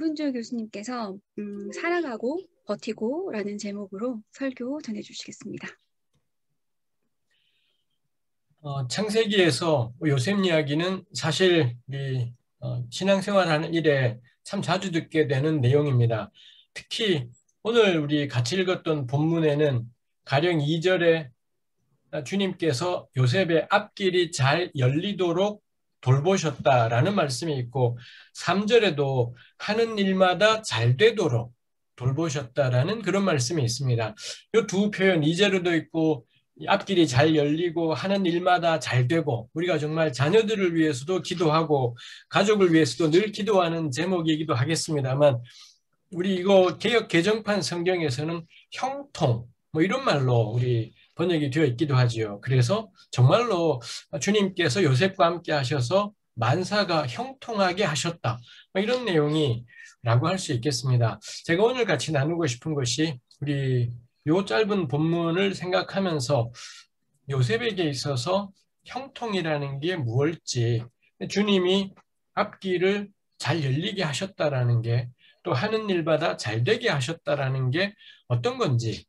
김분주 교수님께서 살아가고 버티고 라는 제목으로 설교 전해주시겠습니다. 창세기에서 요셉 이야기는 사실 우리 신앙생활하는 일에 참 자주 듣게 되는 내용입니다. 특히 오늘 우리 같이 읽었던 본문에는 가령 2절에 주님께서 요셉의 앞길이 잘 열리도록 돌보셨다라는 말씀이 있고 3절에도 하는 일마다 잘 되도록 돌보셨다라는 그런 말씀이 있습니다. 이 두 표현 2절에도 있고 앞길이 잘 열리고 하는 일마다 잘 되고 우리가 정말 자녀들을 위해서도 기도하고 가족을 위해서도 늘 기도하는 제목이기도 하겠습니다만 우리 이거 개역 개정판 성경에서는 형통 뭐 이런 말로 우리 번역이 되어 있기도 하지요. 그래서 정말로 주님께서 요셉과 함께 하셔서 만사가 형통하게 하셨다. 뭐 이런 내용이라고 할 수 있겠습니다. 제가 오늘 같이 나누고 싶은 것이 우리 요 짧은 본문을 생각하면서 요셉에게 있어서 형통이라는 게 무엇일지 주님이 앞길을 잘 열리게 하셨다라는 게 또 하는 일마다 잘 되게 하셨다라는 게 어떤 건지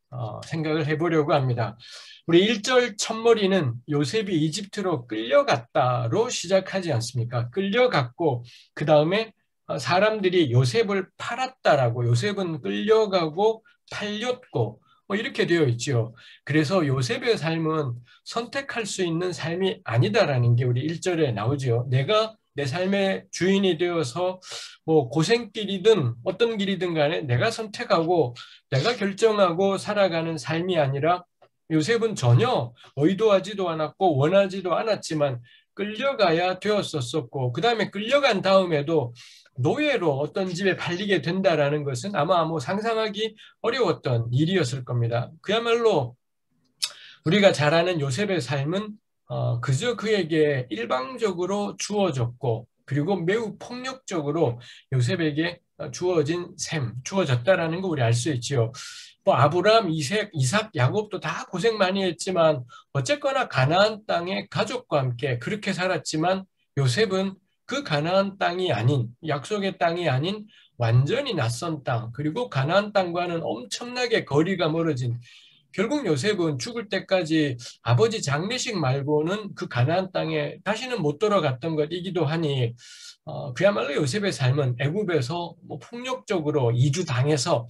생각을 해보려고 합니다. 우리 1절 첫머리는 요셉이 이집트로 끌려갔다로 시작하지 않습니까? 끌려갔고 그 다음에 사람들이 요셉을 팔았다라고 요셉은 끌려가고 팔렸고 뭐 이렇게 되어 있죠. 그래서 요셉의 삶은 선택할 수 있는 삶이 아니다라는 게 우리 1절에 나오죠. 내가 내 삶의 주인이 되어서 뭐 고생길이든 어떤 길이든 간에 내가 선택하고 내가 결정하고 살아가는 삶이 아니라 요셉은 전혀 의도하지도 않았고 원하지도 않았지만 끌려가야 되었었고 그 다음에 끌려간 다음에도 노예로 어떤 집에 팔리게 된다라는 것은 아마 뭐 상상하기 어려웠던 일이었을 겁니다. 그야말로 우리가 잘 아는 요셉의 삶은 그저 그에게 일방적으로 주어졌고 그리고 매우 폭력적으로 요셉에게 주어졌다라는 거 우리 알 수 있지요. 뭐 아브라함, 이삭, 야곱도 다 고생 많이 했지만 어쨌거나 가나안 땅에 가족과 함께 그렇게 살았지만 요셉은 그 가나안 땅이 아닌 약속의 땅이 아닌 완전히 낯선 땅 그리고 가나안 땅과는 엄청나게 거리가 멀어진 결국 요셉은 죽을 때까지 아버지 장례식 말고는 그 가나안 땅에 다시는 못 돌아갔던 것이기도 하니 그야말로 요셉의 삶은 애굽에서 뭐 폭력적으로 이주당해서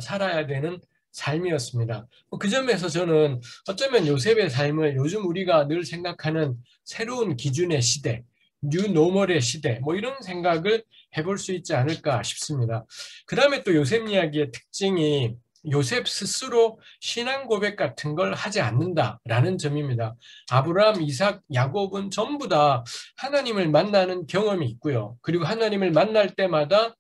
살아야 되는 삶이었습니다. 그 점에서 저는 어쩌면 요셉의 삶을 요즘 우리가 늘 생각하는 새로운 기준의 시대, 뉴노멀의 시대 뭐 이런 생각을 해볼 수 있지 않을까 싶습니다. 그 다음에 또 요셉 이야기의 특징이 요셉 스스로 신앙 고백 같은 걸 하지 않는다라는 점입니다. 아브라함, 이삭, 야곱은 전부 다 하나님을 만나는 경험이 있고요. 그리고 하나님을 만날 때마다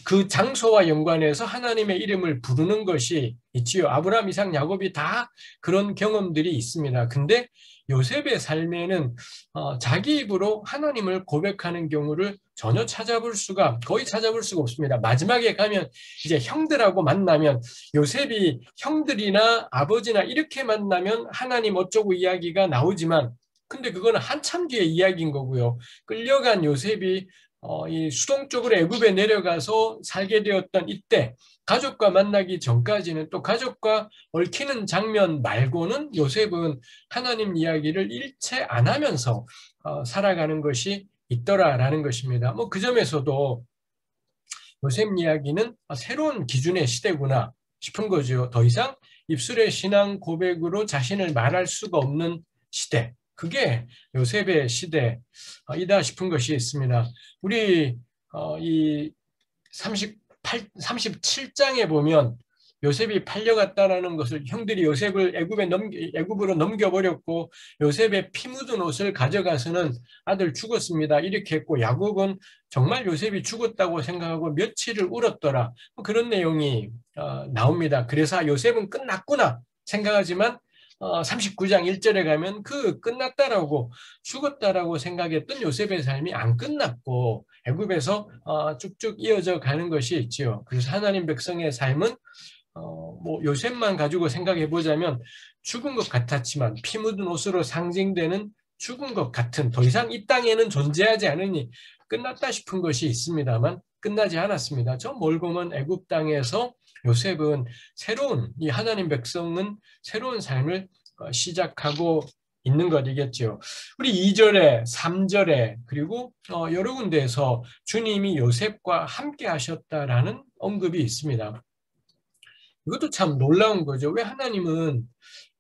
그 장소와 연관해서 하나님의 이름을 부르는 것이 있지요. 아브라함, 이삭, 야곱이 다 그런 경험들이 있습니다. 근데 요셉의 삶에는 자기 입으로 하나님을 고백하는 경우를 전혀 거의 찾아볼 수가 없습니다. 마지막에 가면 이제 형들하고 만나면 요셉이 형들이나 아버지나 이렇게 만나면 하나님 어쩌고 이야기가 나오지만 근데 그거는 한참 뒤의 이야기인 거고요. 끌려간 요셉이 이 수동 쪽으로 애굽에 내려가서 살게 되었던 이때 가족과 만나기 전까지는 또 가족과 얽히는 장면 말고는 요셉은 하나님 이야기를 일체 안 하면서 살아가는 것이 있더라라는 것입니다. 뭐 그 점에서도 요셉 이야기는 새로운 기준의 시대구나 싶은 거죠. 더 이상 입술의 신앙 고백으로 자신을 말할 수가 없는 시대. 그게 요셉의 시대이다 싶은 것이 있습니다. 우리 이 37장에 보면 요셉이 팔려갔다라는 것을 형들이 요셉을 애굽으로 넘겨버렸고 요셉의 피 묻은 옷을 가져가서는 아들 죽었습니다. 이렇게 했고 야곱은 정말 요셉이 죽었다고 생각하고 며칠을 울었더라. 그런 내용이 나옵니다. 그래서 요셉은 끝났구나 생각하지만 39장 1절에 가면 끝났다라고 죽었다라고 생각했던 요셉의 삶이 안 끝났고 애굽에서 쭉쭉 이어져 가는 것이 있지요. 그래서 하나님 백성의 삶은 뭐 요셉만 가지고 생각해 보자면 죽은 것 같았지만 피 묻은 옷으로 상징되는 죽은 것 같은 더 이상 이 땅에는 존재하지 않으니 끝났다 싶은 것이 있습니다만 끝나지 않았습니다. 저 멀고 먼 애굽 땅에서 요셉은 이 하나님 백성은 새로운 삶을 시작하고 있는 것이겠죠. 우리 2절에 3절에 그리고 여러 군데에서 주님이 요셉과 함께 하셨다라는 언급이 있습니다. 이것도 참 놀라운 거죠. 왜 하나님은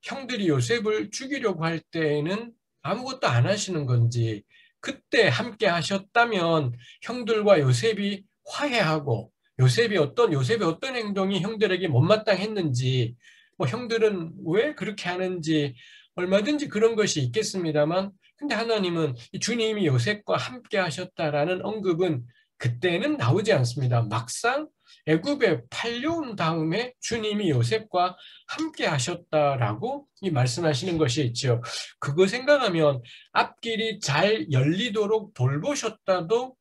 형들이 요셉을 죽이려고 할 때에는 아무것도 안 하시는 건지, 그때 함께 하셨다면 형들과 요셉이 화해하고 요셉의 어떤 행동이 형들에게 못마땅했는지, 뭐 형들은 왜 그렇게 하는지 얼마든지 그런 것이 있겠습니다만, 근데 하나님은 주님이 요셉과 함께 하셨다라는 언급은 그때는 나오지 않습니다. 막상 애굽에 팔려온 다음에 주님이 요셉과 함께 하셨다라고 이 말씀하시는 것이 있죠. 그거 생각하면 앞길이 잘 열리도록 돌보셨다도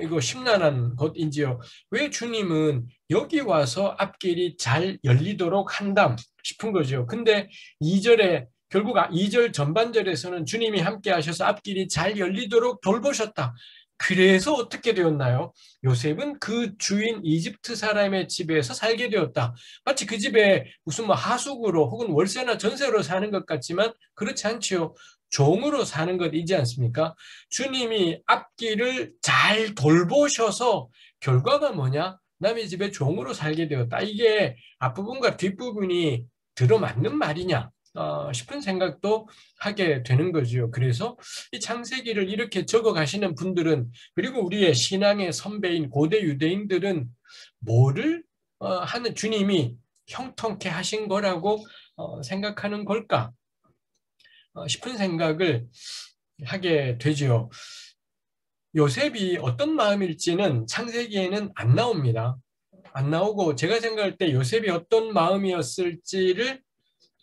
이거 심란한 것인지요. 왜 주님은 여기 와서 앞길이 잘 열리도록 한담 싶은 거죠. 근데 2절에 결국 2절 전반절에서는 주님이 함께 하셔서 앞길이 잘 열리도록 돌보셨다. 그래서 어떻게 되었나요? 요셉은 그 주인 이집트 사람의 집에서 살게 되었다. 마치 그 집에 무슨 뭐 하숙으로 혹은 월세나 전세로 사는 것 같지만 그렇지 않지요. 종으로 사는 것이지 않습니까? 주님이 앞길을 잘 돌보셔서 결과가 뭐냐? 남의 집에 종으로 살게 되었다. 이게 앞부분과 뒷부분이 들어맞는 말이냐? 싶은 생각도 하게 되는 거죠. 그래서 이 창세기를 이렇게 적어 가시는 분들은, 그리고 우리의 신앙의 선배인 고대 유대인들은 뭐를 하는 주님이 형통케 하신 거라고 생각하는 걸까 싶은 생각을 하게 되죠. 요셉이 어떤 마음일지는 창세기에는 안 나옵니다. 안 나오고 제가 생각할 때 요셉이 어떤 마음이었을지를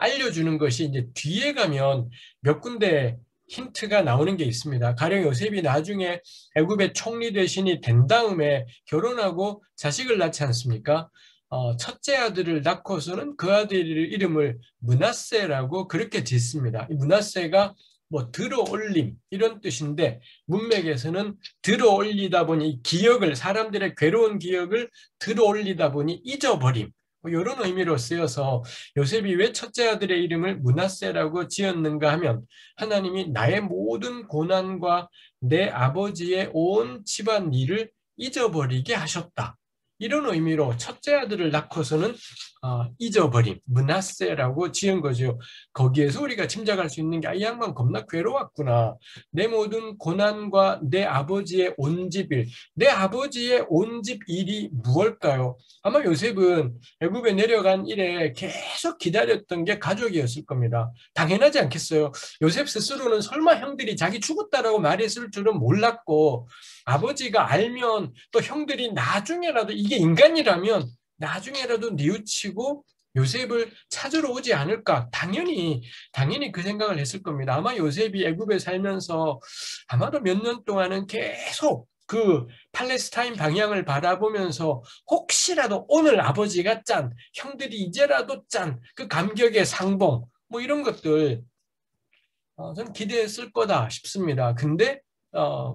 알려주는 것이 이제 뒤에 가면 몇 군데 힌트가 나오는 게 있습니다. 가령 요셉이 나중에 애굽의 총리 대신이 된 다음에 결혼하고 자식을 낳지 않습니까? 첫째 아들을 낳고서는 그 아들 이름을 므낫세라고 그렇게 짓습니다. 이 므낫세가 뭐 들어올림 이런 뜻인데, 문맥에서는 들어올리다 보니 기억을, 사람들의 괴로운 기억을 들어올리다 보니 잊어버림, 뭐 이런 의미로 쓰여서 요셉이 왜 첫째 아들의 이름을 므낫세라고 지었는가 하면, 하나님이 나의 모든 고난과 내 아버지의 온 집안 일을 잊어버리게 하셨다. 이런 의미로 첫째 아들을 낳고서는 잊어버림, 므낫세라고 지은 거죠. 거기에서 우리가 짐작할 수 있는 게, 이 양반 겁나 괴로웠구나. 내 모든 고난과 내 아버지의 온 집 일, 내 아버지의 온 집 일이 무엇일까요? 아마 요셉은 애굽에 내려간 이래 계속 기다렸던 게 가족이었을 겁니다. 당연하지 않겠어요? 요셉 스스로는 설마 형들이 자기 죽었다라고 말했을 줄은 몰랐고, 아버지가 알면 또 형들이 나중에라도, 이게 인간이라면 나중에라도 뉘우치고 요셉을 찾으러 오지 않을까, 당연히 그 생각을 했을 겁니다. 아마 요셉이 애굽에 살면서 아마도 몇 년 동안은 계속 그 팔레스타인 방향을 바라보면서 혹시라도 오늘 아버지가 짠, 형들이 이제라도 짠, 그 감격의 상봉, 뭐 이런 것들 저는 기대했을 거다 싶습니다. 근데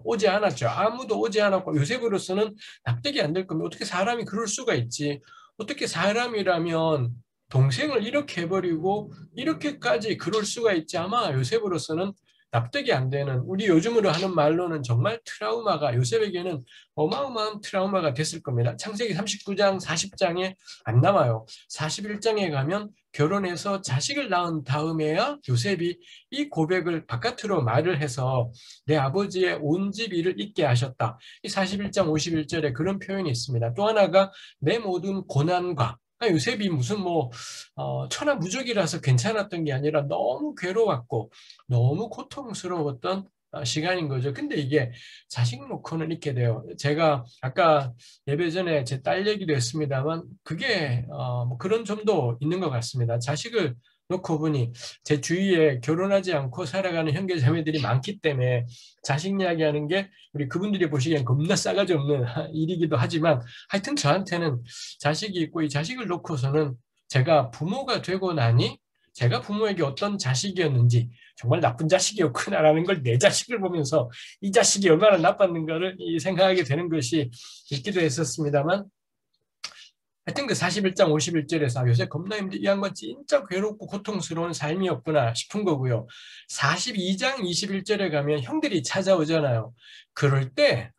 오지 않았죠. 아무도 오지 않았고, 요셉으로서는 납득이 안 될 겁니다. 어떻게 사람이 그럴 수가 있지? 어떻게 사람이라면 동생을 이렇게 해버리고 이렇게까지 그럴 수가 있지? 아마 요셉으로서는 납득이 안 되는, 우리 요즘으로 하는 말로는 정말 트라우마가, 요셉에게는 어마어마한 트라우마가 됐을 겁니다. 창세기 39장, 40장에 안 나와요. 41장에 가면 결혼해서 자식을 낳은 다음에야 요셉이 이 고백을 바깥으로 말을 해서 내 아버지의 온 집 일을 잊게 하셨다. 이 41장 51절에 그런 표현이 있습니다. 또 하나가 내 모든 고난과, 요셉이 무슨 천하무적이라서 괜찮았던 게 아니라 너무 괴로웠고 너무 고통스러웠던 시간인 거죠. 근데 이게 자식 놓고는 있게 돼요. 제가 아까 예배 전에 제 딸 얘기도 했습니다만, 그게 뭐 그런 점도 있는 것 같습니다. 자식을 놓고 보니 제 주위에 결혼하지 않고 살아가는 형제 자매들이 많기 때문에 자식 이야기하는 게 우리 그분들이 보시기엔 겁나 싸가지 없는 일이기도 하지만, 하여튼 저한테는 자식이 있고 이 자식을 놓고서는 제가 부모가 되고 나니 제가 부모에게 어떤 자식이었는지, 정말 나쁜 자식이었구나라는 걸 내 자식을 보면서 이 자식이 얼마나 나빴는가를 생각하게 되는 것이 있기도 했었습니다만, 하여튼 그 41장 51절에서 요새 겁나 힘들, 이 양반 진짜 괴롭고 고통스러운 삶이었구나 싶은 거고요. 42장 21절에 가면 형들이 찾아오잖아요. 그럴 때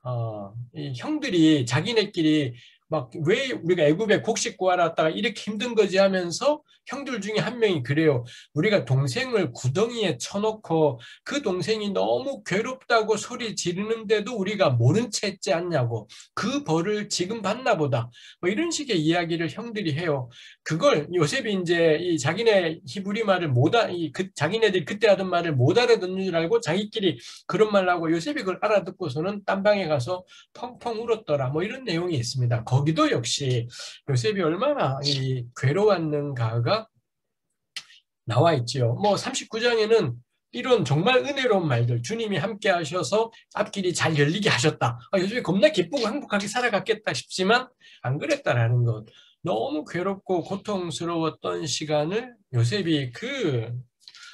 이 형들이 자기네끼리 막 왜 우리가 애굽에 곡식 구하러 왔다가 이렇게 힘든 거지 하면서 형들 중에 한 명이 그래요. 우리가 동생을 구덩이에 쳐놓고 그 동생이 너무 괴롭다고 소리 지르는데도 우리가 모른 채 했지 않냐고. 그 벌을 지금 받나 보다. 뭐 이런 식의 이야기를 형들이 해요. 그걸 요셉이 이제 이 자기네 히브리 말을 자기네들이 그때 하던 말을 못 알아듣는 줄 알고 자기끼리 그런 말을 하고 요셉이 그걸 알아듣고서는 딴 방에 가서 펑펑 울었더라. 뭐 이런 내용이 있습니다. 거기도 역시 요셉이 얼마나 괴로웠는가가 나와 있지요. 뭐 39장에는 이런 정말 은혜로운 말들, 주님이 함께 하셔서 앞길이 잘 열리게 하셨다. 요즘에 겁나 기쁘고 행복하게 살아갔겠다 싶지만 안 그랬다라는 것. 너무 괴롭고 고통스러웠던 시간을 요셉이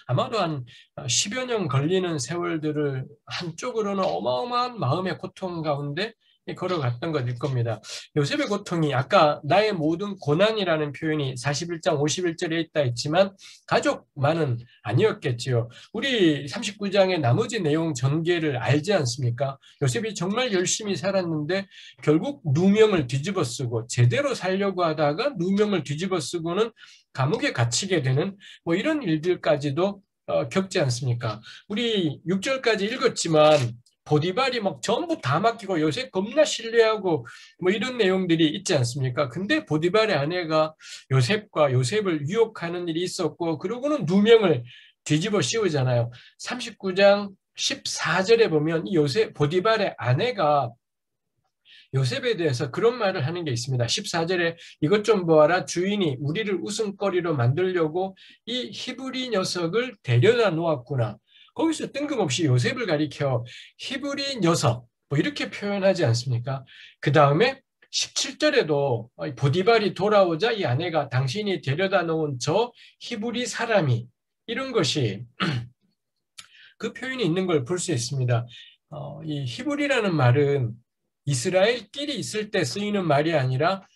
아마도 한 10여 년 걸리는 세월들을 한쪽으로는 어마어마한 마음의 고통 가운데 걸어갔던 것일 겁니다. 요셉의 고통이 아까 나의 모든 고난이라는 표현이 41장 51절에 있다 했지만 가족만은 아니었겠지요. 우리 39장의 나머지 내용 전개를 알지 않습니까? 요셉이 정말 열심히 살았는데 결국 누명을 뒤집어 쓰고 제대로 살려고 하다가 누명을 뒤집어 쓰고는 감옥에 갇히게 되는 뭐 이런 일들까지도 겪지 않습니까? 우리 6절까지 읽었지만 보디발이 막 전부 다 맡기고 요셉 겁나 신뢰하고 뭐 이런 내용들이 있지 않습니까? 근데 보디발의 아내가 요셉을 유혹하는 일이 있었고 그러고는 누명을 뒤집어 씌우잖아요. 39장 14절에 보면 이 보디발의 아내가 요셉에 대해서 그런 말을 하는 게 있습니다. 14절에 이것 좀 보아라. 주인이 우리를 웃음거리로 만들려고 이 히브리 녀석을 데려다 놓았구나. 거기서 뜬금없이 요셉을 가리켜 히브리 녀석 뭐 이렇게 표현하지 않습니까? 그 다음에 17절에도 보디발이 돌아오자 이 아내가 당신이 데려다 놓은 저 히브리 사람이 이런 것이 그 표현이 있는 걸 볼 수 있습니다. 이 히브리라는 말은 이스라엘끼리 있을 때 쓰이는 말이 아니라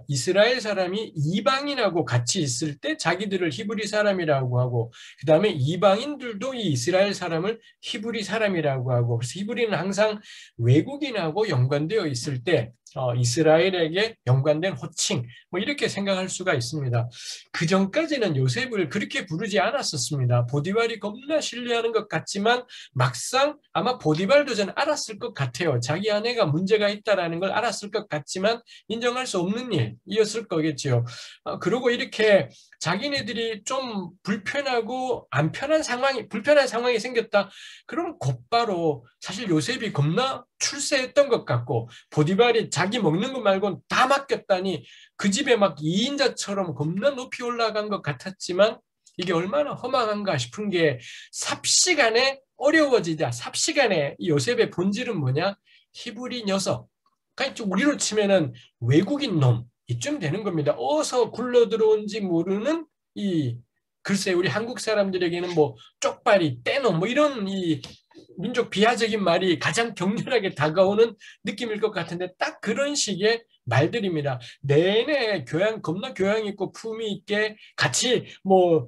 이스라엘 사람이 이방인하고 같이 있을 때 자기들을 히브리 사람이라고 하고 그 다음에 이방인들도 이 이스라엘 사람을 히브리 사람이라고 하고 그래서 히브리는 항상 외국인하고 연관되어 있을 때 이스라엘에게 연관된 호칭 뭐 이렇게 생각할 수가 있습니다. 그 전까지는 요셉을 그렇게 부르지 않았었습니다. 보디발이 겁나 신뢰하는 것 같지만 막상 아마 보디발도 전 알았을 것 같아요. 자기 아내가 문제가 있다라는 걸 알았을 것 같지만 인정할 수 없는 일이었을 거겠지요. 그리고 이렇게 자기네들이 좀 불편한 상황이 생겼다. 그럼 곧바로 사실 요셉이 겁나 출세했던 것 같고 보디발이 자기 먹는 것 말고는 다 맡겼다니 그 집에 막 2인자처럼 겁나 높이 올라간 것 같았지만 이게 얼마나 허망한가 싶은 게 삽시간에 어려워지자 삽시간에 이 요셉의 본질은 뭐냐? 히브리 녀석. 그러니까 우리로 치면은 외국인 놈 이쯤 되는 겁니다. 어디서 굴러 들어온지 모르는 글쎄 우리 한국 사람들에게는 뭐 쪽발이 떼놈 뭐 이런 이 민족 비하적인 말이 가장 격렬하게 다가오는 느낌일 것 같은데 딱 그런 식의 말들입니다. 내내 겁나 교양 있고 품위 있게 같이 뭐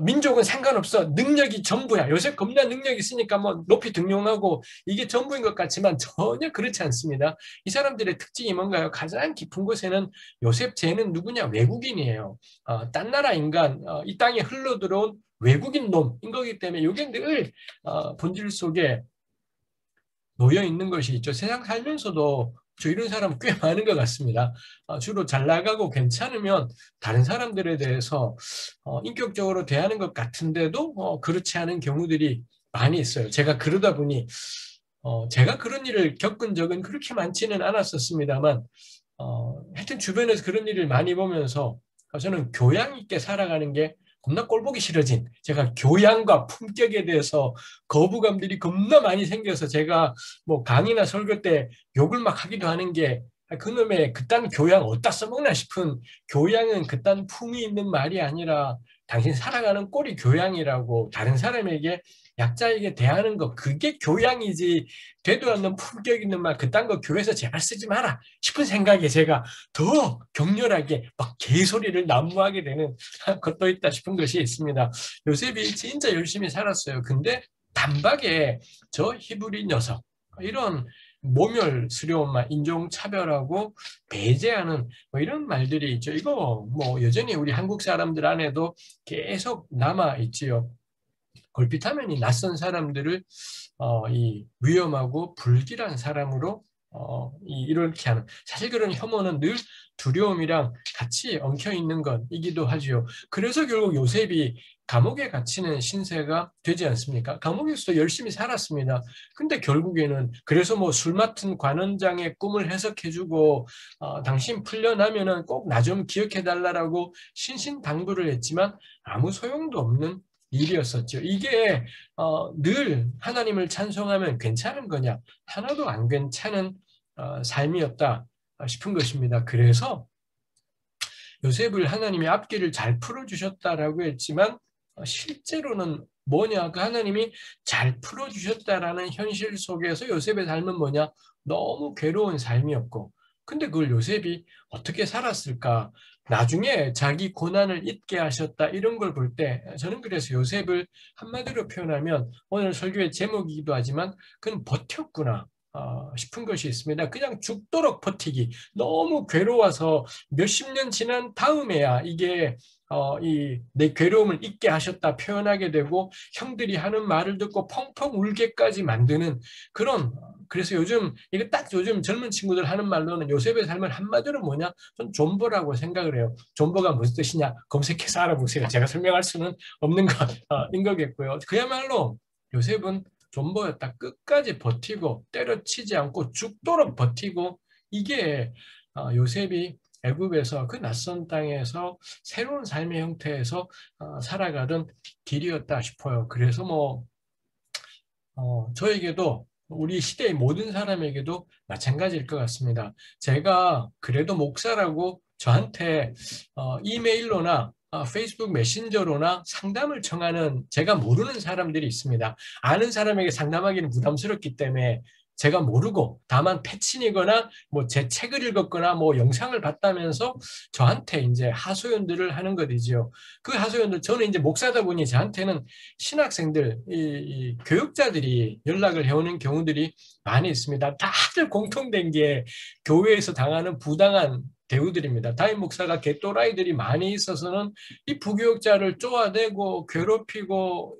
민족은 상관없어. 능력이 전부야. 요새 겁나 능력 있으니까 뭐 높이 등용하고 이게 전부인 것 같지만 전혀 그렇지 않습니다. 이 사람들의 특징이 뭔가요? 가장 깊은 곳에는 요셉 쟤는 누구냐? 외국인이에요. 딴 나라 인간, 이 땅에 흘러들어온 외국인 놈인 거기 때문에 이게 늘 본질 속에 놓여 있는 것이 있죠. 세상 살면서도 저 이런 사람 꽤 많은 것 같습니다. 주로 잘 나가고 괜찮으면 다른 사람들에 대해서 인격적으로 대하는 것 같은데도 그렇지 않은 경우들이 많이 있어요. 제가 그러다 보니 제가 그런 일을 겪은 적은 그렇게 많지는 않았었습니다만 하여튼 주변에서 그런 일을 많이 보면서 저는 교양 있게 살아가는 게 겁나 꼴보기 싫어진 제가 교양과 품격에 대해서 거부감들이 겁나 많이 생겨서 제가 뭐 강의나 설교 때 욕을 막 하기도 하는 게 그놈의 그딴 교양 어디다 써먹나 싶은 교양은 그딴 품이 있는 말이 아니라 당신 살아가는 꼴이 교양이라고 다른 사람에게 약자에게 대하는 거 그게 교양이지 되도 않는 품격 있는 말 그딴 거 교회에서 제발 쓰지 마라 싶은 생각에 제가 더 격렬하게 막 개소리를 난무하게 되는 것도 있다 싶은 것이 있습니다. 요셉이 진짜 열심히 살았어요. 근데 단박에 저 히브리 녀석 이런 모멸스러운 말, 인종차별하고 배제하는 뭐 이런 말들이 있죠. 이거 뭐 여전히 우리 한국 사람들 안에도 계속 남아 있지요. 걸핏하면 이 낯선 사람들을 이 위험하고 불길한 사람으로 이렇게 하는 사실 그런 혐오는 늘 두려움이랑 같이 엉켜 있는 것이기도 하지요. 그래서 결국 요셉이 감옥에 갇히는 신세가 되지 않습니까? 감옥에서도 열심히 살았습니다. 근데 결국에는 그래서 뭐 술 맡은 관원장의 꿈을 해석해주고 당신 풀려나면은 꼭 나 좀 기억해달라고 신신당부를 했지만 아무 소용도 없는 일이었었죠. 이게 늘 하나님을 찬송하면 괜찮은 거냐? 하나도 안 괜찮은 삶이었다 싶은 것입니다. 그래서 요셉을 하나님이 앞길을 잘 풀어주셨다라고 했지만 실제로는 뭐냐? 그 하나님이 잘 풀어주셨다라는 현실 속에서 요셉의 삶은 뭐냐? 너무 괴로운 삶이었고 근데 그걸 요셉이 어떻게 살았을까? 나중에 자기 고난을 잊게 하셨다 이런 걸 볼 때 저는 그래서 요셉을 한마디로 표현하면 오늘 설교의 제목이기도 하지만 그는 버텼구나 싶은 것이 있습니다. 그냥 죽도록 버티기 너무 괴로워서 몇십 년 지난 다음에야 이게 이 내 괴로움을 잊게 하셨다 표현하게 되고 형들이 하는 말을 듣고 펑펑 울게까지 만드는 그런 그래서 이게 딱 요즘 젊은 친구들 하는 말로는 요셉의 삶을 한마디로 뭐냐? 전 존버라고 생각을 해요. 존버가 무슨 뜻이냐? 검색해서 알아보세요. 제가 설명할 수는 없는 것인 거겠고요. 그야말로 요셉은 존버였다. 끝까지 버티고 때려치지 않고 죽도록 버티고 이게 요셉이 애굽에서 그 낯선 땅에서 새로운 삶의 형태에서 살아가던 길이었다 싶어요. 그래서 뭐 저에게도 우리 시대의 모든 사람에게도 마찬가지일 것 같습니다. 제가 그래도 목사라고 저한테 이메일로나 페이스북 메신저로나 상담을 청하는 제가 모르는 사람들이 있습니다. 아는 사람에게 상담하기는 부담스럽기 때문에 제가 모르고 다만 패친이거나 뭐 제 책을 읽었거나 뭐 영상을 봤다면서 저한테 이제 하소연들을 하는 것이지요. 그 하소연들 저는 이제 목사다 보니 저한테는 신학생들, 이 교육자들이 연락을 해오는 경우들이 많이 있습니다. 다들 공통된 게 교회에서 당하는 부당한 대우들입니다. 담임 목사가 개또라이들이 많이 있어서는 이 부교육자를 쪼아대고 괴롭히고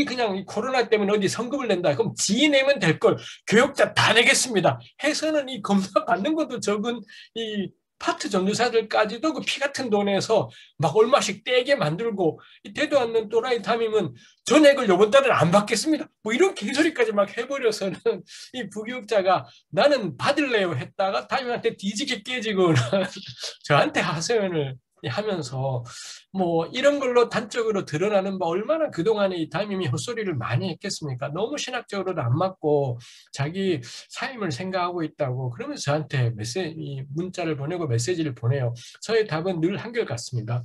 그냥 이 코로나 때문에 어디 성금을 낸다. 그럼 지 내면 될 걸 교육자 다 내겠습니다. 해서는 이 검사 받는 것도 적은 이 파트 전도사들까지도 그 피 같은 돈에서 막 얼마씩 떼게 만들고 이 되도 않는 또라이 담임은 전액을 이번 달은 안 받겠습니다. 뭐 이런 개소리까지 막 해버려서는 이 부교육자가 나는 받을래요 했다가 담임한테 뒤지게 깨지고 저한테 하소연을 하면서 뭐 이런 걸로 단적으로 드러나는 바 얼마나 그동안에 이 담임이 헛소리를 많이 했겠습니까? 너무 신학적으로도 안 맞고 자기 사임을 생각하고 있다고 그러면서 저한테 문자를 보내고 메시지를 보내요. 저의 답은 늘 한결같습니다.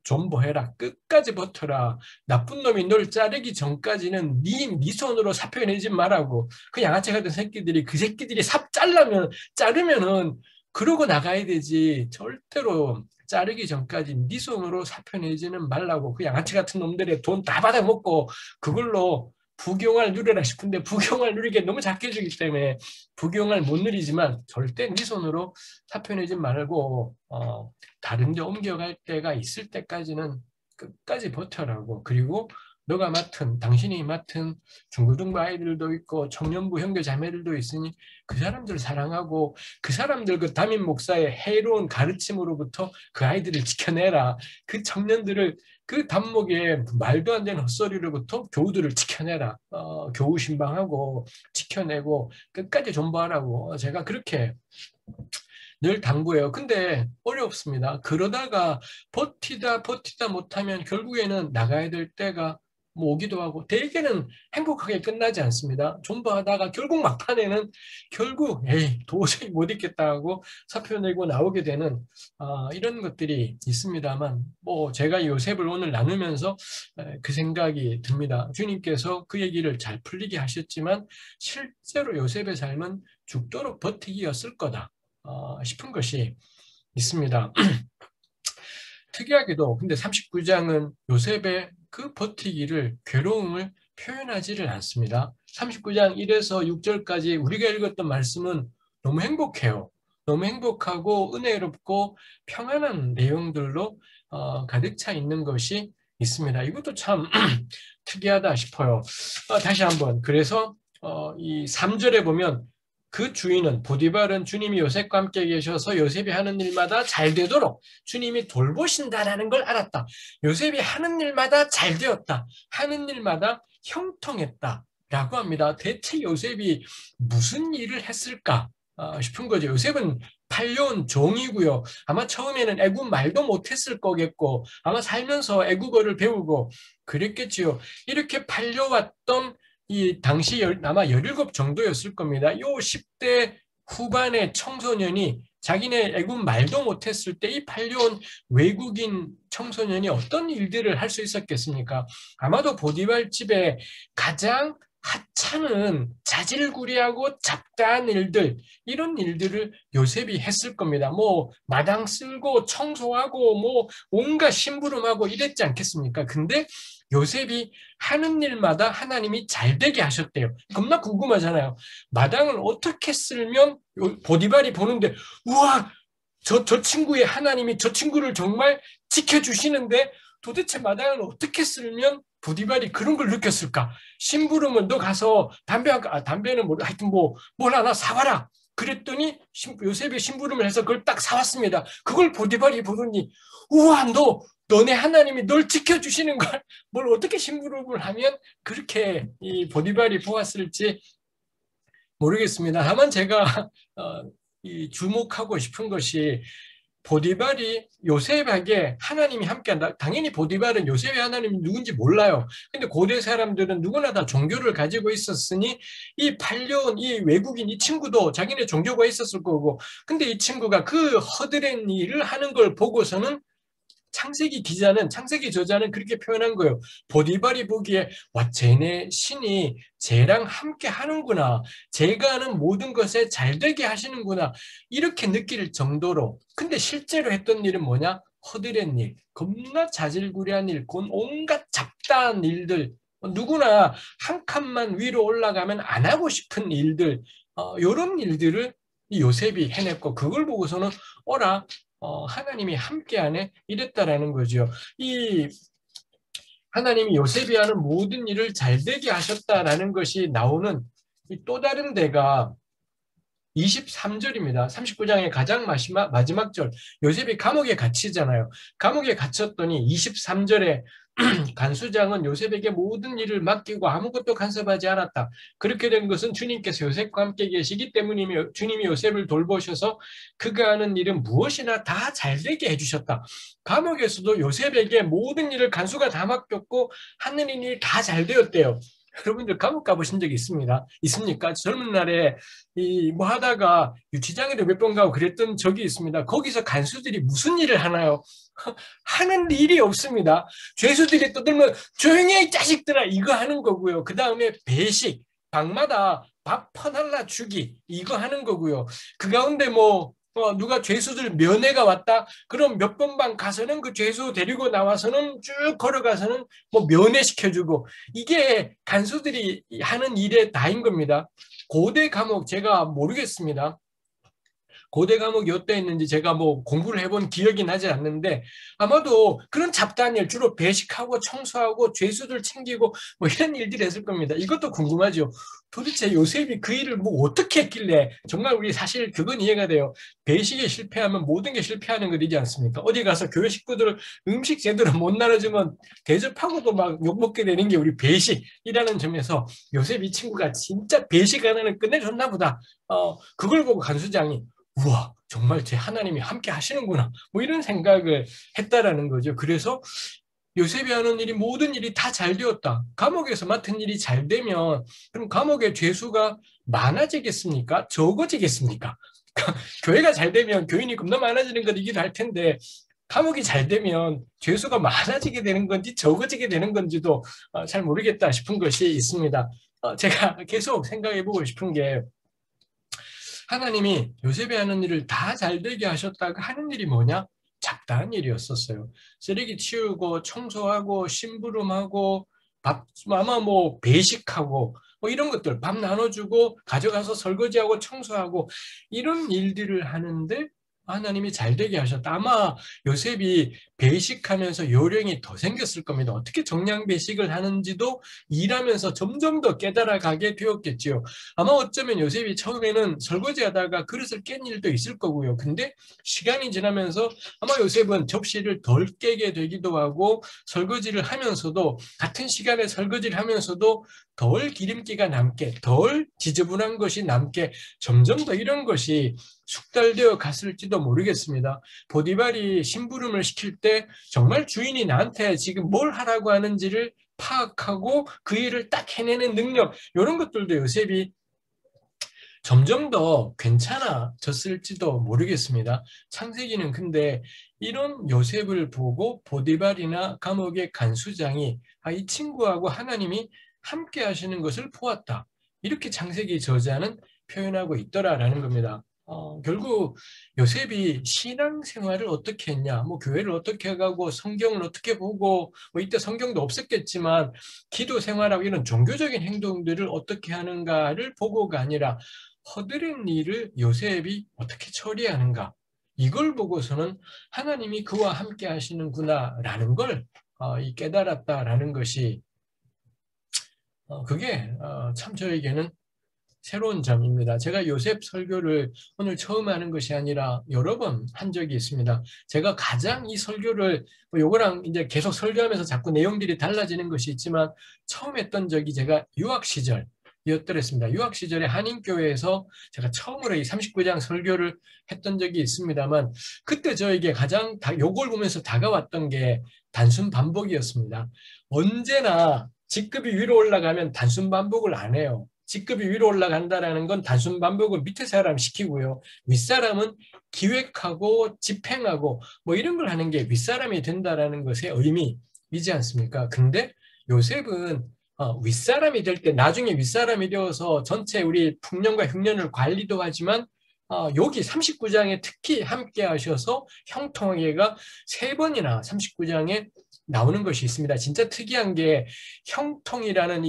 존버해라. 끝까지 버텨라. 나쁜 놈이 널 자르기 전까지는 네 손으로 사표 내지 말라고. 그 양아치 같은 새끼들이 그 새끼들이 삽 자르면은 그러고 나가야 되지. 절대로 자르기 전까지 네 손으로 사표 내지는 말라고. 그 양아치 같은 놈들의 돈 다 받아먹고 그걸로 부귀영화를 누려라 싶은데 부귀영화를 누리기에 너무 작게 주기 때문에 부귀영화를 못 누리지만 절대 네 손으로 사표 내지 말고 다른 데 옮겨갈 때가 있을 때까지는 끝까지 버텨라고. 그리고 당신이 맡은 중고등부 아이들도 있고 청년부 형제 자매들도 있으니 그 사람들을 사랑하고 그 사람들 그 담임 목사의 해로운 가르침으로부터 그 아이들을 지켜내라. 그 청년들을 그 단목에 말도 안 되는 헛소리로부터 교우들을 지켜내라. 교우 신방하고 지켜내고 끝까지 존버하라고 제가 그렇게 늘 당부해요. 근데 어렵습니다. 그러다가 버티다 못하면 결국에는 나가야 될 때가 뭐 오기도 하고 대개는 행복하게 끝나지 않습니다. 존버하다가 결국 막판에는 결국 에이 도저히 못 있겠다 하고 사표 내고 나오게 되는 이런 것들이 있습니다만 뭐 제가 요셉을 오늘 나누면서 그 생각이 듭니다. 주님께서 그 얘기를 잘 풀리게 하셨지만 실제로 요셉의 삶은 죽도록 버티기였을 거다 싶은 것이 있습니다. 특이하게도 근데 39장은 요셉의 그 버티기를 괴로움을 표현하지를 않습니다. 39장 1에서 6절까지 우리가 읽었던 말씀은 너무 행복해요. 너무 행복하고 은혜롭고 평안한 내용들로 가득 차 있는 것이 있습니다. 이것도 참 특이하다 싶어요. 다시 한번 그래서 이 3절에 보면 그 주인은 보디발은 주님이 요셉과 함께 계셔서 요셉이 하는 일마다 잘 되도록 주님이 돌보신다라는 걸 알았다. 요셉이 하는 일마다 잘 되었다. 하는 일마다 형통했다라고 합니다. 대체 요셉이 무슨 일을 했을까 싶은 거죠. 요셉은 팔려온 종이고요. 아마 처음에는 애굽 말도 못했을 거겠고 아마 살면서 애굽어를 배우고 그랬겠지요. 이렇게 팔려왔던 이 당시 아마 17 정도였을 겁니다. 요 10대 후반의 청소년이 자기네 애굽 말도 못했을 때 이 팔려온 외국인 청소년이 어떤 일들을 할 수 있었겠습니까? 아마도 보디발 집에 가장 하찮은 자질구레하고 잡다한 일들 이런 일들을 요셉이 했을 겁니다. 뭐 마당 쓸고 청소하고 뭐 온갖 심부름하고 이랬지 않겠습니까? 근데 요셉이 하는 일마다 하나님이 잘 되게 하셨대요. 겁나 궁금하잖아요. 마당을 어떻게 쓸면 보디발이 보는데 우와 저 친구의 하나님이 저 친구를 정말 지켜주시는데 도대체 마당을 어떻게 쓸면 보디발이 그런 걸 느꼈을까? 심부름은 너 가서 담배는 뭐 하여튼 뭘 하나 사와라. 그랬더니 요셉이 심부름을 해서 그걸 딱 사왔습니다. 그걸 보디발이 보더니 우와 너네 하나님이 널 지켜주시는 걸 뭘 어떻게 심부름을 하면 그렇게 이 보디발이 보았을지 모르겠습니다. 다만 제가 이 주목하고 싶은 것이 보디발이 요셉에게 하나님이 함께한다. 당연히 보디발은 요셉의 하나님이 누군지 몰라요. 근데 고대 사람들은 누구나 다 종교를 가지고 있었으니 이 팔려온 이 외국인 이 친구도 자기네 종교가 있었을 거고 근데 이 친구가 그 허드렛 일을 하는 걸 보고서는 창세기 저자는 그렇게 표현한 거예요. 보디발이 보기에 와 쟤네 신이 쟤랑 함께 하는구나. 제가 하는 모든 것에 잘 되게 하시는구나. 이렇게 느낄 정도로. 근데 실제로 했던 일은 뭐냐? 허드렛 일, 겁나 자질구레한 일, 온갖 잡다한 일들. 누구나 한 칸만 위로 올라가면 안 하고 싶은 일들. 이런 일들을 요셉이 해냈고 그걸 보고서는 어라 하나님이 함께하네 이랬다라는 거죠. 이 하나님이 요셉이 하는 모든 일을 잘되게 하셨다라는 것이 나오는 또 다른 데가 23절입니다. 39장의 가장 마지막 절. 요셉이 감옥에 갇히잖아요. 감옥에 갇혔더니 23절에 간수장은 요셉에게 모든 일을 맡기고 아무것도 간섭하지 않았다. 그렇게 된 것은 주님께서 요셉과 함께 계시기 때문이며 주님이 요셉을 돌보셔서 그가 하는 일은 무엇이나 다 잘되게 해주셨다. 감옥에서도 요셉에게 모든 일을 간수가 다 맡겼고 하는 일이 다 잘되었대요. 여러분들 감옥 가보신 적 있습니까? 젊은 날에 뭐 하다가 유치장에도 몇 번 가고 그랬던 적이 있습니다. 거기서 간수들이 무슨 일을 하나요? 하는 일이 없습니다. 죄수들이 떠들면 조용히 해 이 자식들아 이거 하는 거고요. 그 다음에 배식, 방마다 밥 퍼날라 주기 이거 하는 거고요. 그 가운데 누가 죄수들 면회가 왔다. 그럼 몇 번방 가서는 그 죄수 데리고 나와서는 쭉 걸어가서는 면회시켜주고 이게 간수들이 하는 일의 다인 겁니다. 고대 감옥 제가 모르겠습니다. 고대 감옥이 어떠 있는지 제가 공부를 해본 기억이 나지 않는데 아마도 그런 잡다한 일 주로 배식하고 청소하고 죄수들 챙기고 이런 일들이 했을 겁니다. 이것도 궁금하죠. 도대체 요셉이 그 일을 어떻게 했길래 정말 우리 사실 그건 이해가 돼요. 배식에 실패하면 모든 게 실패하는 것이지 않습니까? 어디 가서 교회 식구들 음식 제대로 못 나눠주면 대접하고도 막 욕먹게 되는 게 우리 배식이라는 점에서 요셉 이 친구가 진짜 배식 하나는 끝내줬나 보다. 그걸 보고 간수장이 우와 정말 제 하나님이 함께 하시는구나 이런 생각을 했다라는 거죠. 그래서 요셉이 하는 일이 모든 일이 다 잘 되었다. 감옥에서 맡은 일이 잘 되면 그럼 감옥의 죄수가 많아지겠습니까? 적어지겠습니까? 교회가 잘 되면 교인이 겁나 많아지는 건 이기도 할 텐데 감옥이 잘 되면 죄수가 많아지게 되는 건지 적어지게 되는 건지도 잘 모르겠다 싶은 것이 있습니다. 제가 계속 생각해 보고 싶은 게 하나님이 요셉이 하는 일을 다 잘 되게 하셨다가 하는 일이 뭐냐? 잡다한 일이었었어요. 쓰레기 치우고 청소하고 심부름하고 밥 아마 뭐 배식하고 뭐 이런 것들 밥 나눠주고 가져가서 설거지하고 청소하고 이런 일들을 하는데 하나님이 잘 되게 하셨다. 아마 요셉이 배식하면서 요령이 더 생겼을 겁니다. 어떻게 정량 배식을 하는지도 일하면서 점점 더 깨달아가게 되었겠지요. 아마 어쩌면 요셉이 처음에는 설거지하다가 그릇을 깬 일도 있을 거고요. 근데 시간이 지나면서 아마 요셉은 접시를 덜 깨게 되기도 하고 설거지를 하면서도 같은 시간에 설거지를 하면서도 덜 기름기가 남게 덜 지저분한 것이 남게 점점 더 이런 것이 숙달되어 갔을지도 모르겠습니다. 보디발이 심부름을 시킬 때 정말 주인이 나한테 지금 뭘 하라고 하는지를 파악하고 그 일을 딱 해내는 능력 이런 것들도 요셉이 점점 더 괜찮아졌을지도 모르겠습니다. 창세기는 근데 이런 요셉을 보고 보디발이나 감옥의 간수장이 이 친구하고 하나님이 함께 하시는 것을 보았다. 이렇게 창세기 저자는 표현하고 있더라라는 겁니다. 결국 요셉이 신앙생활을 어떻게 했냐, 뭐 교회를 어떻게 가고 성경을 어떻게 보고, 뭐 이때 성경도 없었겠지만 기도 생활하고 이런 종교적인 행동들을 어떻게 하는가를 보고가 아니라 허드렛 일을 요셉이 어떻게 처리하는가 이걸 보고서는 하나님이 그와 함께 하시는구나라는 걸 깨달았다라는 것이 그게 참 저에게는 새로운 점입니다. 제가 요셉 설교를 오늘 처음 하는 것이 아니라 여러 번 한 적이 있습니다. 제가 가장 이 설교를 요거랑 이제 계속 설교하면서 자꾸 내용들이 달라지는 것이 있지만 처음 했던 적이 제가 유학 시절이었더랬습니다. 유학 시절에 한인교회에서 제가 처음으로 이 39장 설교를 했던 적이 있습니다만 그때 저에게 가장 요걸 보면서 다가왔던 게 단순 반복이었습니다. 언제나 직급이 위로 올라가면 단순 반복을 안 해요. 직급이 위로 올라간다는 건 단순 반복을 밑에 사람 시키고요. 윗사람은 기획하고 집행하고 뭐 이런 걸 하는 게 윗사람이 된다는 것의 의미이지 않습니까? 근데 요셉은 윗사람이 될 때 나중에 윗사람이 되어서 전체 우리 풍년과 흉년을 관리도 하지만 여기 39장에 특히 함께 하셔서 형통하게가 3번이나 39장에 나오는 것이 있습니다. 진짜 특이한 게 형통이라는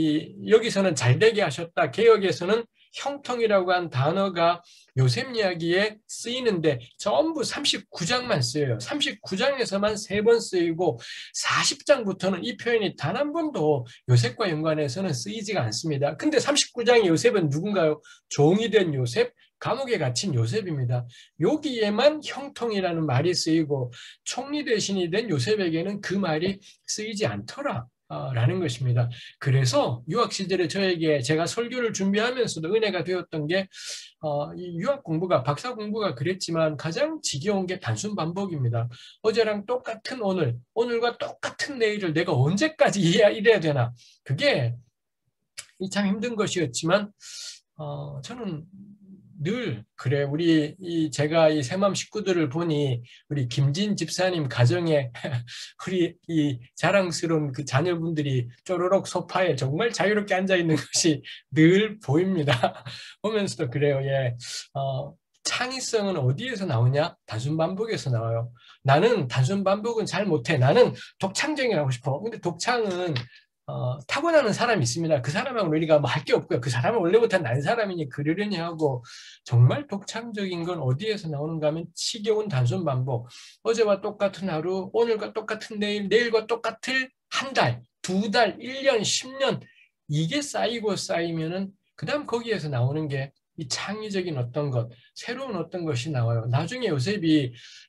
여기서는 잘되게 하셨다. 개역에서는 형통이라고 한 단어가 요셉 이야기에 쓰이는데 전부 39장만 쓰여요. 39장에서만 3번 쓰이고 40장부터는 이 표현이 단 한 번도 요셉과 연관해서는 쓰이지가 않습니다. 근데 39장의 요셉은 누군가요? 종이 된 요셉, 감옥에 갇힌 요셉입니다. 여기에만 형통이라는 말이 쓰이고 총리 대신이 된 요셉에게는 그 말이 쓰이지 않더라. 라는 것입니다. 그래서 유학 시절에 저에게 제가 설교를 준비하면서도 은혜가 되었던 게 이 유학 공부가 박사 공부가 그랬지만 가장 지겨운 게 단순 반복입니다. 어제랑 똑같은 오늘, 오늘과 똑같은 내일을 내가 언제까지 이래야 되나? 그게 참 힘든 것이었지만 저는 늘 그래 우리 제가 이 새맘 식구들을 보니 우리 김진 집사님 가정에 우리 이 자랑스러운 그 자녀분들이 쪼로록 소파에 정말 자유롭게 앉아 있는 것이 늘 보입니다. 보면서도 그래요. 예, 창의성은 어디에서 나오냐? 단순 반복에서 나와요. 나는 단순 반복은 잘 못해. 나는 독창적이 하고 싶어. 근데 독창은 타고나는 사람이 있습니다. 그 사람하고는 우리가 뭐 할 게 없고요. 그 사람은 원래부터 난 사람이니 그러려니 하고 정말 독창적인 건 어디에서 나오는가 하면 지겨운 단순 반복. 어제와 똑같은 하루, 오늘과 똑같은 내일, 내일과 똑같을 한 달, 2달, 1년, 10년 이게 쌓이고 쌓이면은 그 다음 거기에서 나오는 게 이 창의적인 어떤 것, 새로운 어떤 것이 나와요. 나중에 요셉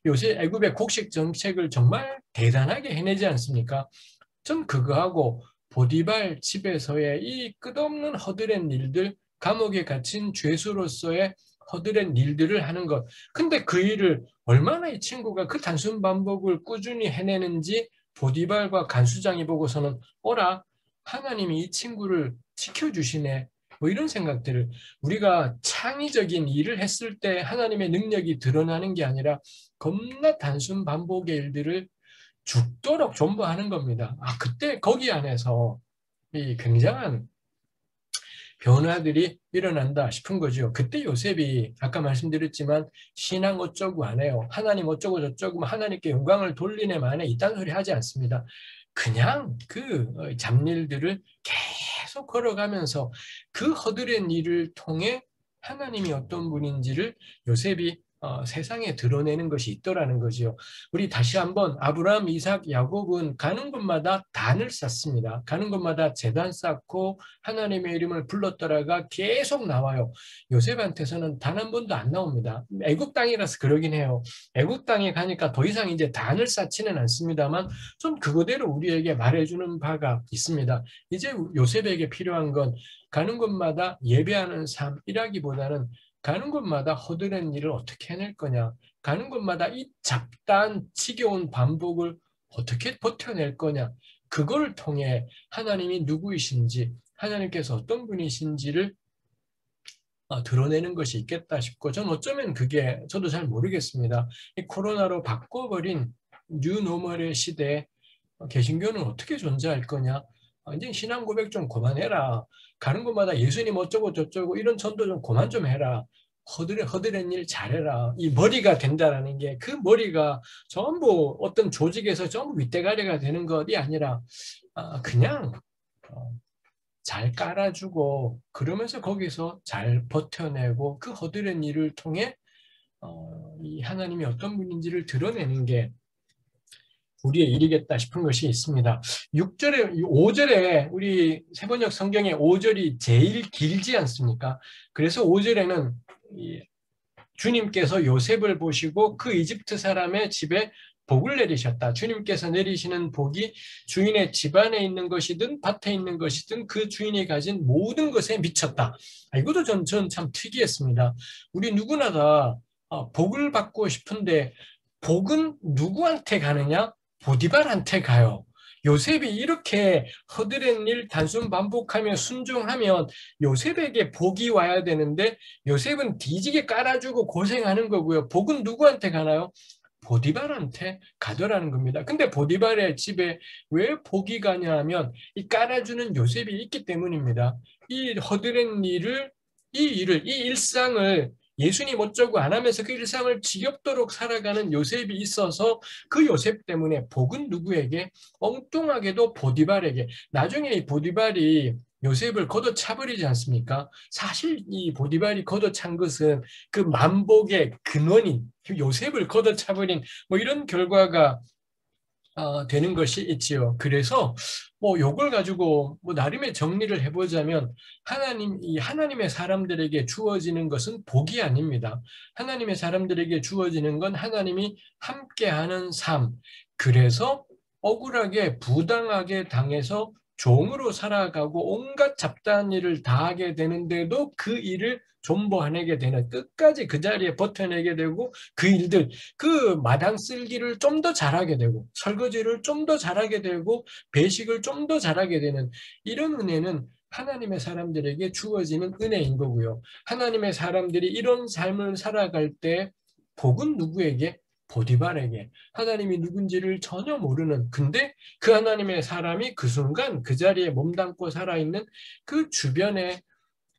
애굽의 곡식 정책을 정말 대단하게 해내지 않습니까? 전 그거하고 보디발 집에서의 이 끝없는 허드렛 일들, 감옥에 갇힌 죄수로서의 허드렛 일들을 하는 것. 근데 그 일을 얼마나 이 친구가 그 단순 반복을 꾸준히 해내는지 보디발과 간수장이 보고서는 어라, 하나님이 이 친구를 지켜주시네. 뭐 이런 생각들을, 우리가 창의적인 일을 했을 때 하나님의 능력이 드러나는 게 아니라 겁나 단순 반복의 일들을 죽도록 존버하는 겁니다. 그때 거기 안에서 이 굉장한 변화들이 일어난다 싶은 거죠. 그때 요셉이 아까 말씀드렸지만 신앙 어쩌고 안 해요. 하나님 어쩌고 저쩌고 하나님께 영광을 돌리네 마네 이딴 소리 하지 않습니다. 그냥 그 잡일들을 계속 걸어가면서 그 허드렛 일을 통해 하나님이 어떤 분인지를 요셉이 세상에 드러내는 것이 있더라는 거죠. 우리 다시 한번 아브라함, 이삭, 야곱은 가는 곳마다 단을 쌓습니다. 가는 곳마다 제단 쌓고 하나님의 이름을 불렀더라가 계속 나와요. 요셉한테서는 단 한 번도 안 나옵니다. 애굽 땅이라서 그러긴 해요. 애굽 땅에 가니까 더 이상 이제 단을 쌓지는 않습니다만 좀 그거대로 우리에게 말해주는 바가 있습니다. 이제 요셉에게 필요한 건 가는 곳마다 예배하는 삶이라기보다는 가는 곳마다 허드렛 일을 어떻게 해낼 거냐, 가는 곳마다 이 잡다한 지겨운 반복을 어떻게 버텨낼 거냐, 그걸 통해 하나님이 누구이신지, 하나님께서 어떤 분이신지를 드러내는 것이 있겠다 싶고, 저는 어쩌면 그게 저도 잘 모르겠습니다. 이 코로나로 바꿔버린 뉴노멀의 시대에 개신교는 어떻게 존재할 거냐, 이제 신앙 고백 좀 그만해라, 가는 곳마다 예수님 어쩌고 저쩌고 이런 전도 좀 그만 좀 해라, 허드렛 일 잘해라, 이 머리가 된다라는 게 그 머리가 전부 어떤 조직에서 전부 윗대가리가 되는 것이 아니라 그냥 잘 깔아주고 그러면서 거기서 잘 버텨내고 그 허드렛 일을 통해 이 하나님이 어떤 분인지를 드러내는 게 우리의 일이겠다 싶은 것이 있습니다. 6절에, 5절에 우리 세번역 성경의 5절이 제일 길지 않습니까? 그래서 5절에는 주님께서 요셉을 보시고 그 이집트 사람의 집에 복을 내리셨다. 주님께서 내리시는 복이 주인의 집안에 있는 것이든 밭에 있는 것이든 그 주인이 가진 모든 것에 미쳤다. 이것도 전 참 특이했습니다. 우리 누구나 다 복을 받고 싶은데 복은 누구한테 가느냐? 보디발한테 가요. 요셉이 이렇게 허드렛 일 단순 반복하며 순종하면 요셉에게 복이 와야 되는데 요셉은 뒤지게 깔아주고 고생하는 거고요. 복은 누구한테 가나요? 보디발한테 가더라는 겁니다. 근데 보디발의 집에 왜 복이 가냐 하면 이 깔아주는 요셉이 있기 때문입니다. 이 허드렛 일을, 이 일상을 예수님 어쩌고 안 하면서 그 일상을 지겹도록 살아가는 요셉이 있어서 그 요셉 때문에 복은 누구에게? 엉뚱하게도 보디발에게. 나중에 이 보디발이 요셉을 걷어차버리지 않습니까? 사실 이 보디발이 걷어찬 것은 그 만복의 근원인 요셉을 걷어차버린 뭐 이런 결과가 되는 것이 있지요. 그래서 뭐 요걸 가지고 뭐 나름의 정리를 해보자면 이 하나님의 사람들에게 주어지는 것은 복이 아닙니다. 하나님의 사람들에게 주어지는 건 하나님이 함께하는 삶. 그래서 억울하게 부당하게 당해서 종으로 살아가고 온갖 잡다한 일을 다 하게 되는데도 그 일을 존버해내게 되는, 끝까지 그 자리에 버텨내게 되고 그 일들, 그 마당 쓸기를 좀 더 잘하게 되고 설거지를 좀 더 잘하게 되고 배식을 좀 더 잘하게 되는 이런 은혜는 하나님의 사람들에게 주어지는 은혜인 거고요. 하나님의 사람들이 이런 삶을 살아갈 때 복은 누구에게? 보디발에게. 하나님이 누군지를 전혀 모르는, 근데 그 하나님의 사람이 그 순간 그 자리에 몸담고 살아있는 그 주변에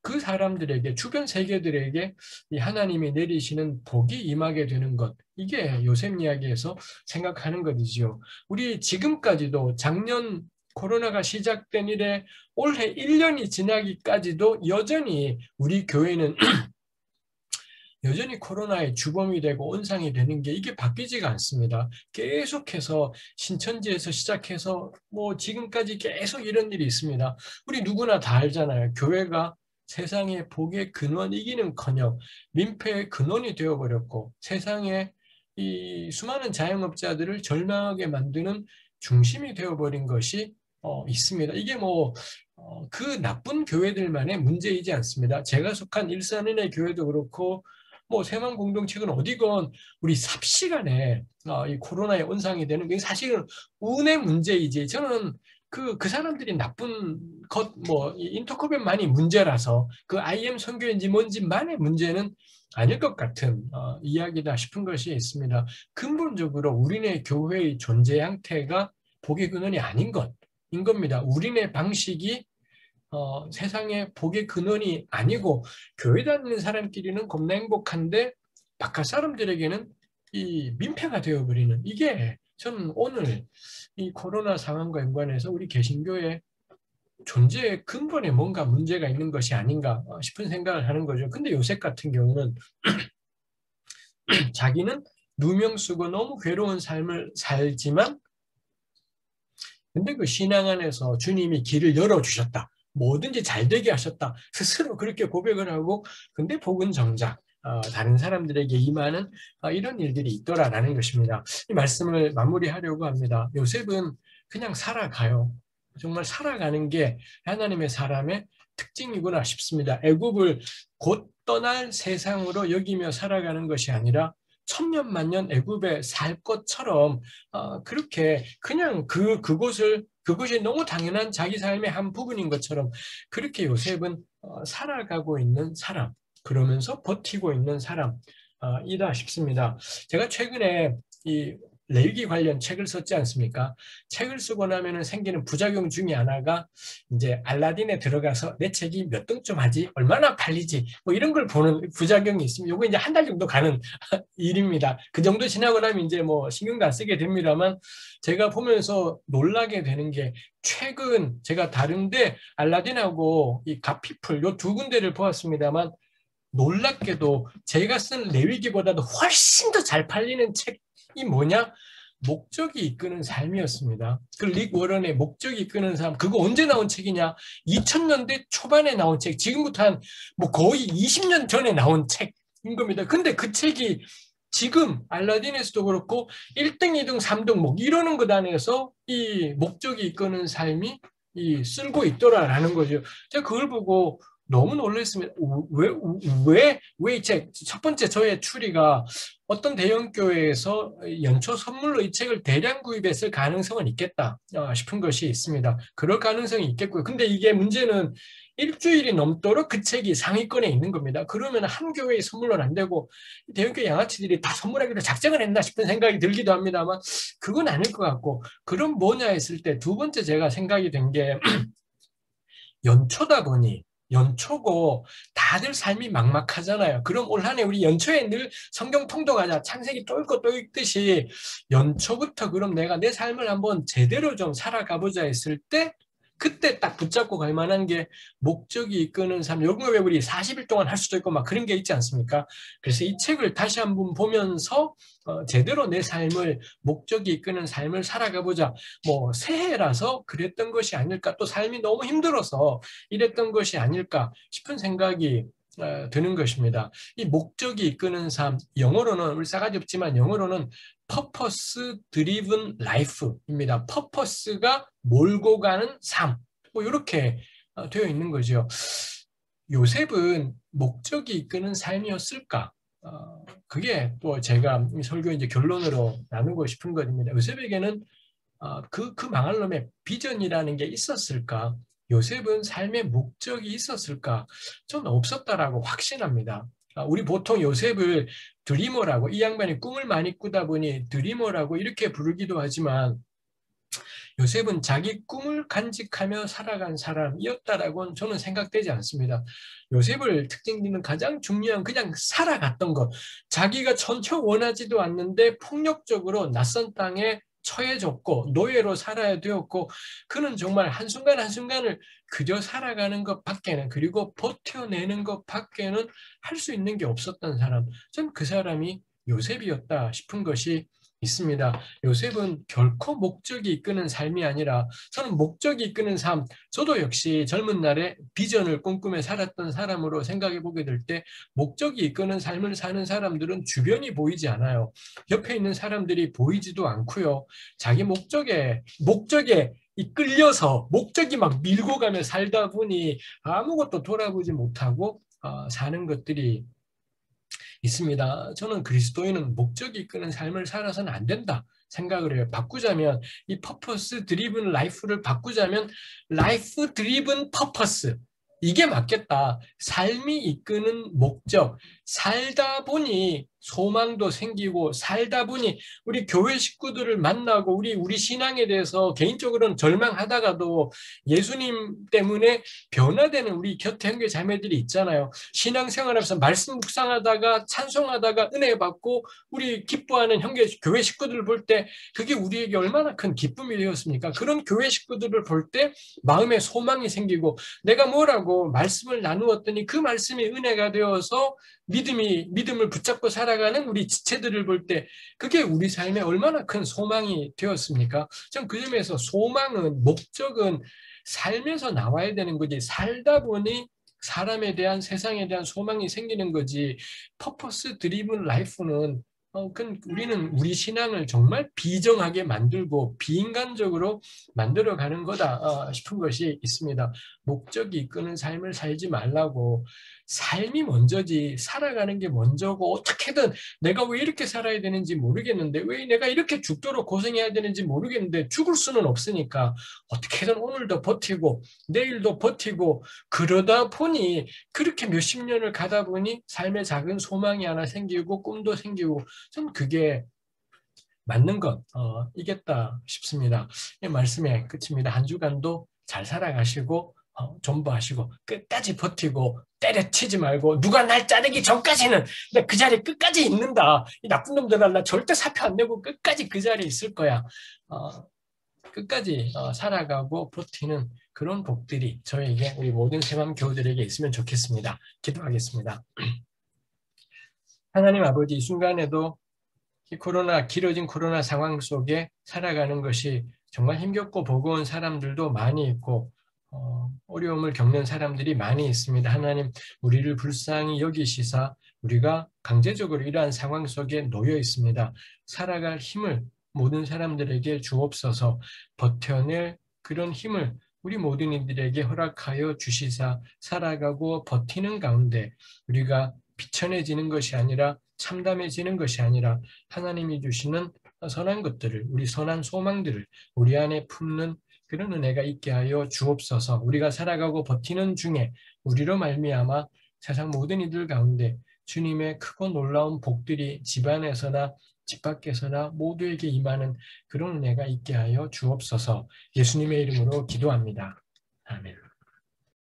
그 사람들에게, 주변 세계들에게 이 하나님이 내리시는 복이 임하게 되는 것, 이게 요셉 이야기에서 생각하는 것이죠. 우리 지금까지도 작년 코로나가 시작된 이래 올해 1년이 지나기까지도 여전히 우리 교회는 여전히 코로나의 주범이 되고 온상이 되는 게 이게 바뀌지가 않습니다. 계속해서 신천지에서 시작해서 뭐 지금까지 계속 이런 일이 있습니다. 우리 누구나 다 알잖아요. 교회가 세상의 복의 근원이기는커녕 민폐의 근원이 되어버렸고 세상에 이 수많은 자영업자들을 절망하게 만드는 중심이 되어버린 것이 있습니다. 이게 뭐 그 나쁜 교회들만의 문제이지 않습니다. 제가 속한 일산은혜 교회도 그렇고 뭐 새만 공동체건 어디건 우리 삽시간에 이 코로나의 온상이 되는 게 사실은 운의 문제이지 저는 그 사람들이 나쁜 것, 뭐, 인터코벤만이 문제라서 그 IM 선교인지 뭔지만의 문제는 아닐 것 같은 이야기다 싶은 것이 있습니다. 근본적으로 우리네 교회의 존재 형태가 복의 근원이 아닌 것인 겁니다. 우리네 방식이 세상의 복의 근원이 아니고 교회 다니는 사람끼리는 겁나 행복한데 바깥 사람들에게는 이 민폐가 되어버리는 이게 저는 오늘 이 코로나 상황과 연관해서 우리 개신교의 존재의 근본에 뭔가 문제가 있는 것이 아닌가 싶은 생각을 하는 거죠. 근데 요셉 같은 경우는 자기는 누명 쓰고 너무 괴로운 삶을 살지만 근데 그 신앙 안에서 주님이 길을 열어주셨다. 뭐든지 잘 되게 하셨다. 스스로 그렇게 고백을 하고 근데 복은 정작 다른 사람들에게 임하는 이런 일들이 있더라라는 것입니다. 이 말씀을 마무리하려고 합니다. 요셉은 그냥 살아가요. 정말 살아가는 게 하나님의 사람의 특징이구나 싶습니다. 애굽을 곧 떠날 세상으로 여기며 살아가는 것이 아니라 천년만년 애굽에 살 것처럼 그렇게 그냥 그곳이 너무 당연한 자기 삶의 한 부분인 것처럼 그렇게 요셉은 살아가고 있는 사람, 그러면서 버티고 있는 사람이다 싶습니다. 제가 최근에 이 레위기 관련 책을 썼지 않습니까? 책을 쓰고 나면은 생기는 부작용 중에 하나가 이제 알라딘에 들어가서 내 책이 몇 등쯤 하지, 얼마나 팔리지, 뭐 이런 걸 보는 부작용이 있습니다. 요거 이제 한 달 정도 가는 일입니다. 그 정도 지나고 나면 이제 뭐 신경도 안 쓰게 됩니다만 제가 보면서 놀라게 되는 게 최근 제가 다른데 알라딘하고 이 갓피플 요 두 군데를 보았습니다만 놀랍게도 제가 쓴 레위기보다도 훨씬 더 잘 팔리는 책이 뭐냐? 목적이 이끄는 삶이었습니다. 그 릭 워런의 목적이 이끄는 삶, 그거 언제 나온 책이냐? 2000년대 초반에 나온 책, 지금부터 한 뭐 거의 20년 전에 나온 책인 겁니다. 근데 그 책이 지금 알라딘에서도 그렇고 1등, 2등, 3등 뭐 이러는 것 안에서 이 목적이 이끄는 삶이 쓸고 있더라라는 거죠. 제가 그걸 보고 너무 놀랐습니다. 왜 이 책? 첫 번째 저의 추리가 어떤 대형교회에서 연초 선물로 이 책을 대량 구입했을 가능성은 있겠다 싶은 것이 있습니다. 그럴 가능성이 있겠고요. 근데 이게 문제는 일주일이 넘도록 그 책이 상위권에 있는 겁니다. 그러면 한 교회에 선물은 안 되고 대형교회 양아치들이 다 선물하기로 작정을 했나 싶은 생각이 들기도 합니다만 그건 아닐 것 같고 그럼 뭐냐 했을 때 두 번째 제가 생각이 된 게 연초다 보니 연초고 다들 삶이 막막하잖아요. 그럼 올 한 해 우리 연초에 늘 성경 통독하자. 창세기 또 읽고 또 읽듯이 연초부터 그럼 내가 내 삶을 한번 제대로 좀 살아가 보자 했을 때 그때 딱 붙잡고 갈 만한 게 목적이 이끄는 삶. 요거 왜 우리 40일 동안 할 수도 있고 막 그런 게 있지 않습니까? 그래서 이 책을 다시 한번 보면서 제대로 내 삶을 목적이 이끄는 삶을 살아가 보자. 뭐 새해라서 그랬던 것이 아닐까 또 삶이 너무 힘들어서 이랬던 것이 아닐까 싶은 생각이 드는 것입니다. 이 목적이 이끄는 삶, 영어로는 우리 싸가지 없지만 영어로는 purpose driven life입니다. purpose가 몰고 가는 삶, 뭐 이렇게 되어 있는 거죠. 요셉은 목적이 이끄는 삶이었을까? 그게 또 제가 설교 이제 결론으로 나누고 싶은 것입니다. 요셉에게는 그 망할 놈의 비전이라는 게 있었을까? 요셉은 삶의 목적이 있었을까? 저는 없었다라고 확신합니다. 우리 보통 요셉을 드리머라고 이 양반이 꿈을 많이 꾸다 보니 드리머라고 이렇게 부르기도 하지만 요셉은 자기 꿈을 간직하며 살아간 사람이었다라고는 저는 생각되지 않습니다. 요셉을 특징짓는 가장 중요한 그냥 살아갔던 것. 자기가 전혀 원하지도 않는데 폭력적으로 낯선 땅에 처해졌고 노예로 살아야 되었고 그는 정말 한순간 한순간을 그저 살아가는 것 밖에는 그리고 버텨내는 것 밖에는 할 수 있는 게 없었던 사람. 전 그 사람이 요셉이었다 싶은 것이 있습니다. 요셉은 결코 목적이 이끄는 삶이 아니라 저는 목적이 이끄는 삶, 저도 역시 젊은 날에 비전을 꿈꾸며 살았던 사람으로 생각해 보게 될 때 목적이 이끄는 삶을 사는 사람들은 주변이 보이지 않아요. 옆에 있는 사람들이 보이지도 않고요. 자기 목적에 이끌려서 목적이 막 밀고 가며 살다 보니 아무것도 돌아보지 못하고 사는 것들이 있습니다. 저는 그리스도인은 목적이 이끄는 삶을 살아서는 안 된다 생각을 해요. 바꾸자면 이 퍼포스 드리븐 라이프를 바꾸자면 라이프 드리븐 퍼포스, 이게 맞겠다. 삶이 이끄는 목적, 살다 보니 소망도 생기고 살다 보니 우리 교회 식구들을 만나고 우리 신앙에 대해서 개인적으로는 절망하다가도 예수님 때문에 변화되는 우리 곁에 형제 자매들이 있잖아요. 신앙생활하면서 말씀 묵상하다가 찬송하다가 은혜 받고 우리 기뻐하는 형제 교회 식구들을 볼 때 그게 우리에게 얼마나 큰 기쁨이 되었습니까? 그런 교회 식구들을 볼 때 마음에 소망이 생기고 내가 뭐라고 말씀을 나누었더니 그 말씀이 은혜가 되어서 믿음을 붙잡고 살아가는 우리 지체들을 볼 때 그게 우리 삶에 얼마나 큰 소망이 되었습니까? 전 그 점에서 소망은, 목적은 삶에서 나와야 되는 거지, 살다 보니 사람에 대한, 세상에 대한 소망이 생기는 거지. 퍼포스 드리븐 라이프는 우리는 우리 신앙을 정말 비정하게 만들고 비인간적으로 만들어가는 거다 싶은 것이 있습니다. 목적이 이끄는 삶을 살지 말라고. 삶이 먼저지, 살아가는 게 먼저고, 어떻게든 내가 왜 이렇게 살아야 되는지 모르겠는데, 왜 내가 이렇게 죽도록 고생해야 되는지 모르겠는데, 죽을 수는 없으니까 어떻게든 오늘도 버티고 내일도 버티고, 그러다 보니 그렇게 몇십 년을 가다 보니 삶에 작은 소망이 하나 생기고 꿈도 생기고, 좀 그게 맞는 것 이겠다 싶습니다. 이 말씀에 끝입니다. 한 주간도 잘 살아가시고 존버하시고 끝까지 버티고 때려치지 말고, 누가 날 자르기 전까지는 나 그 자리에 끝까지 있는다. 이 나쁜 놈들아, 나 절대 사표 안 내고 끝까지 그 자리에 있을 거야. 끝까지 살아가고 버티는 그런 복들이 저에게, 우리 모든 새맘 교우들에게 있으면 좋겠습니다. 기도하겠습니다. 하나님 아버지, 이 순간에도 길어진 코로나 상황 속에 살아가는 것이 정말 힘겹고 버거운 사람들도 많이 있고 어려움을 겪는 사람들이 많이 있습니다. 하나님, 우리를 불쌍히 여기시사 우리가 강제적으로 이러한 상황 속에 놓여 있습니다. 살아갈 힘을 모든 사람들에게 주옵소서. 버텨낼 그런 힘을 우리 모든 이들에게 허락하여 주시사 살아가고 버티는 가운데 우리가 비천해지는 것이 아니라, 참담해지는 것이 아니라 하나님이 주시는 선한 것들을, 우리 선한 소망들을 우리 안에 품는 그런 은혜가 있게 하여 주옵소서. 우리가 살아가고 버티는 중에 우리로 말미암아 세상 모든 이들 가운데 주님의 크고 놀라운 복들이 집안에서나 집 밖에서나 모두에게 임하는 그런 은혜가 있게 하여 주옵소서. 예수님의 이름으로 기도합니다. 아멘.